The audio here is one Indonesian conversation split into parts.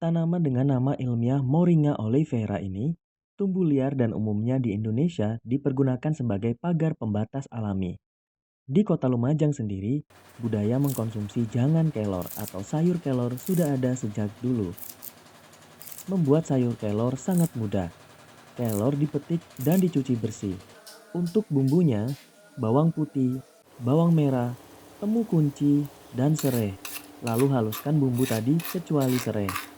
Tanaman dengan nama ilmiah Moringa oleifera ini tumbuh liar dan umumnya di Indonesia dipergunakan sebagai pagar pembatas alami. Di kota Lumajang sendiri, budaya mengkonsumsi jangan kelor atau sayur kelor sudah ada sejak dulu. Membuat sayur kelor sangat mudah. Kelor dipetik dan dicuci bersih. Untuk bumbunya, bawang putih, bawang merah, temu kunci, dan serai. Lalu haluskan bumbu tadi kecuali serai.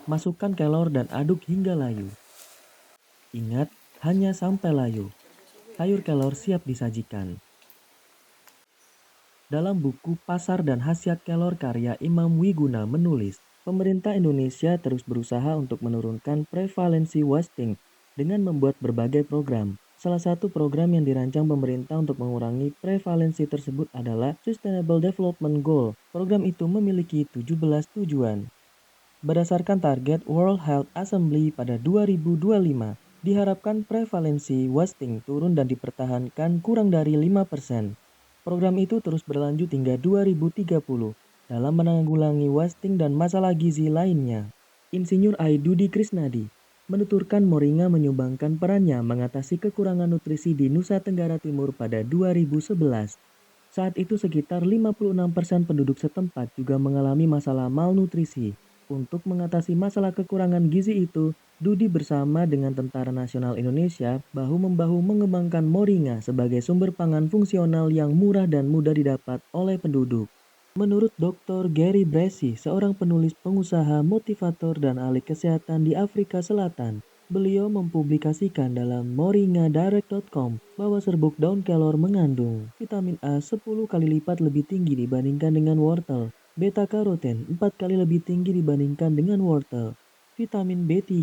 Masukkan kelor dan aduk hingga layu. Ingat, hanya sampai layu. Sayur kelor siap disajikan. Dalam buku Pasar dan Khasiat Kelor karya Imam Wiguna menulis, pemerintah Indonesia terus berusaha untuk menurunkan prevalensi wasting dengan membuat berbagai program. Salah satu program yang dirancang pemerintah untuk mengurangi prevalensi tersebut adalah Sustainable Development Goal. Program itu memiliki 17 tujuan. Berdasarkan target World Health Assembly pada 2025, diharapkan prevalensi wasting turun dan dipertahankan kurang dari 5%. Program itu terus berlanjut hingga 2030 dalam menanggulangi wasting dan masalah gizi lainnya. Insinyur Aidudi Krisnadi menuturkan Moringa menyumbangkan perannya mengatasi kekurangan nutrisi di Nusa Tenggara Timur pada 2011. Saat itu sekitar 56% penduduk setempat juga mengalami masalah malnutrisi. Untuk mengatasi masalah kekurangan gizi itu, Dudi bersama dengan Tentara Nasional Indonesia bahu-membahu mengembangkan Moringa sebagai sumber pangan fungsional yang murah dan mudah didapat oleh penduduk. Menurut Dr. Gary Bressy, seorang penulis, pengusaha, motivator, dan ahli kesehatan di Afrika Selatan, beliau mempublikasikan dalam moringadirect.com bahwa serbuk daun kelor mengandung vitamin A 10 kali lipat lebih tinggi dibandingkan dengan wortel, beta karoten 4 kali lebih tinggi dibandingkan dengan wortel, vitamin B3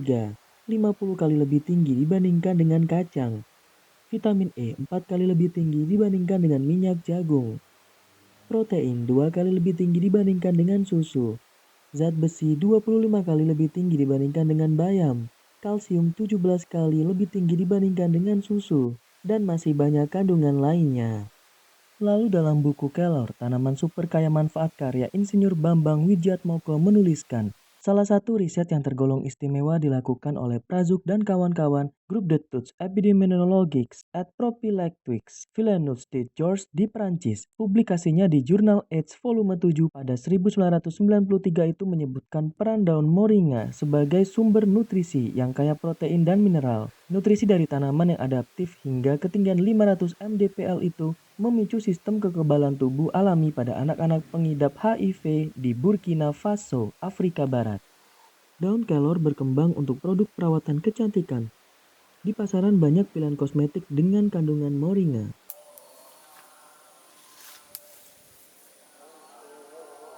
50 kali lebih tinggi dibandingkan dengan kacang, vitamin E 4 kali lebih tinggi dibandingkan dengan minyak jagung, protein 2 kali lebih tinggi dibandingkan dengan susu, zat besi 25 kali lebih tinggi dibandingkan dengan bayam, kalsium 17 kali lebih tinggi dibandingkan dengan susu, dan masih banyak kandungan lainnya. Lalu dalam buku Kelor, Tanaman Super Kaya Manfaat karya Insinyur Bambang Wijiatmoko menuliskan, salah satu riset yang tergolong istimewa dilakukan oleh Prazuk dan kawan-kawan Grup d'études épidémiologiques et prophylactiques Villeneuve de Georges di Prancis. Publikasinya di jurnal AIDS volume 7 pada 1993 itu menyebutkan peran daun moringa sebagai sumber nutrisi yang kaya protein dan mineral. Nutrisi dari tanaman yang adaptif hingga ketinggian 500 mdpl itu memicu sistem kekebalan tubuh alami pada anak-anak pengidap HIV di Burkina Faso, Afrika Barat. Daun kelor berkembang untuk produk perawatan kecantikan. Di pasaran banyak pilihan kosmetik dengan kandungan moringa.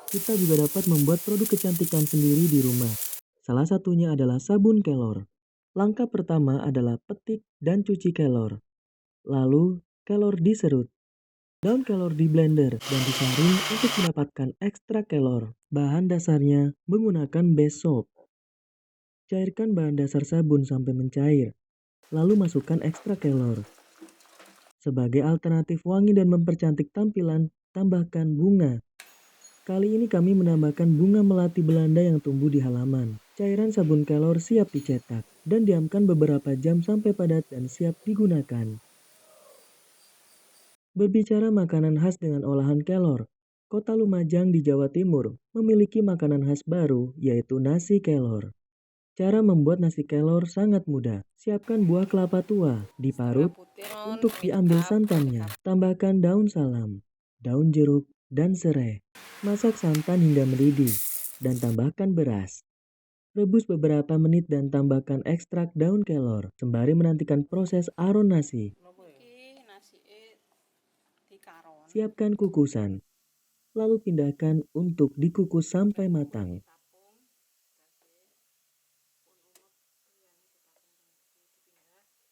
Kita juga dapat membuat produk kecantikan sendiri di rumah. Salah satunya adalah sabun kelor. Langkah pertama adalah petik dan cuci kelor. Lalu, kelor diserut. Daun kelor di blender dan disaring untuk mendapatkan ekstrak kelor. Bahan dasarnya menggunakan base soap. Cairkan bahan dasar sabun sampai mencair. Lalu masukkan ekstrak kelor. Sebagai alternatif wangi dan mempercantik tampilan, tambahkan bunga. Kali ini kami menambahkan bunga melati Belanda yang tumbuh di halaman. Cairan sabun kelor siap dicetak dan diamkan beberapa jam sampai padat dan siap digunakan. Berbicara makanan khas dengan olahan kelor, Kota Lumajang di Jawa Timur memiliki makanan khas baru yaitu nasi kelor. Cara membuat nasi kelor sangat mudah. Siapkan buah kelapa tua, diparut, untuk diambil santannya. Tambahkan daun salam, daun jeruk, dan serai. Masak santan hingga mendidih, dan tambahkan beras. Rebus beberapa menit dan tambahkan ekstrak daun kelor, sembari menantikan proses aron nasi. Siapkan kukusan, lalu pindahkan untuk dikukus sampai matang.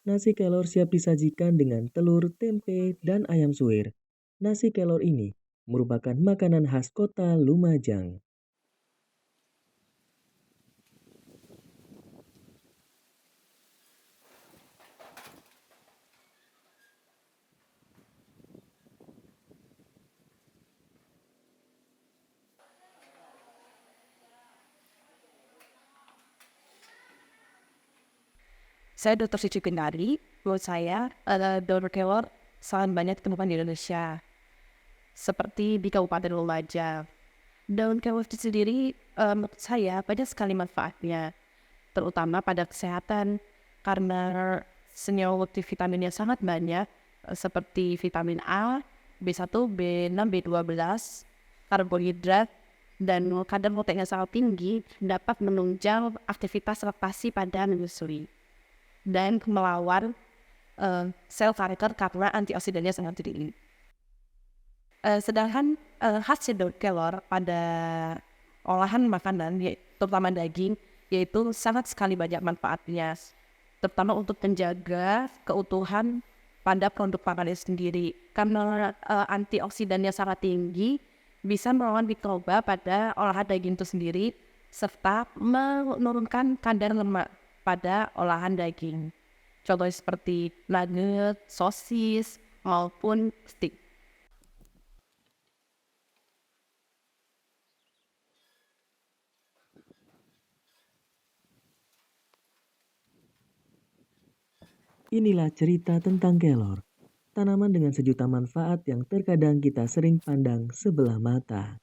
Nasi kelor siap disajikan dengan telur, tempe, dan ayam suwir. Nasi kelor ini merupakan makanan khas kota Lumajang. Saya dokter cicipin tadi, menurut saya donor kelor sangat banyak ditemukan di Indonesia, seperti di Kabupaten Lumajang. Daun kelor itu sendiri menurut saya banyak sekali manfaatnya, terutama pada kesehatan karena senyawa multivitaminnya sangat banyak seperti vitamin A, B1, B6, B12, karbohidrat, dan kadar proteinnya sangat tinggi dapat menunjang aktivitas adaptasi pada menyusui dan melawan sel kanker karena antioksidannya sangat tinggi. Sedangkan hasil daun kelor pada olahan makanan, terutama daging, yaitu sangat sekali banyak manfaatnya, terutama untuk menjaga keutuhan pada produk makannya sendiri. Karena antioksidannya sangat tinggi, bisa melawan mikroba pada olahan daging itu sendiri, serta menurunkan kadar lemak pada olahan daging. Contohnya seperti nugget, sosis, maupun steak. Inilah cerita tentang kelor, tanaman dengan sejuta manfaat yang terkadang kita sering pandang sebelah mata.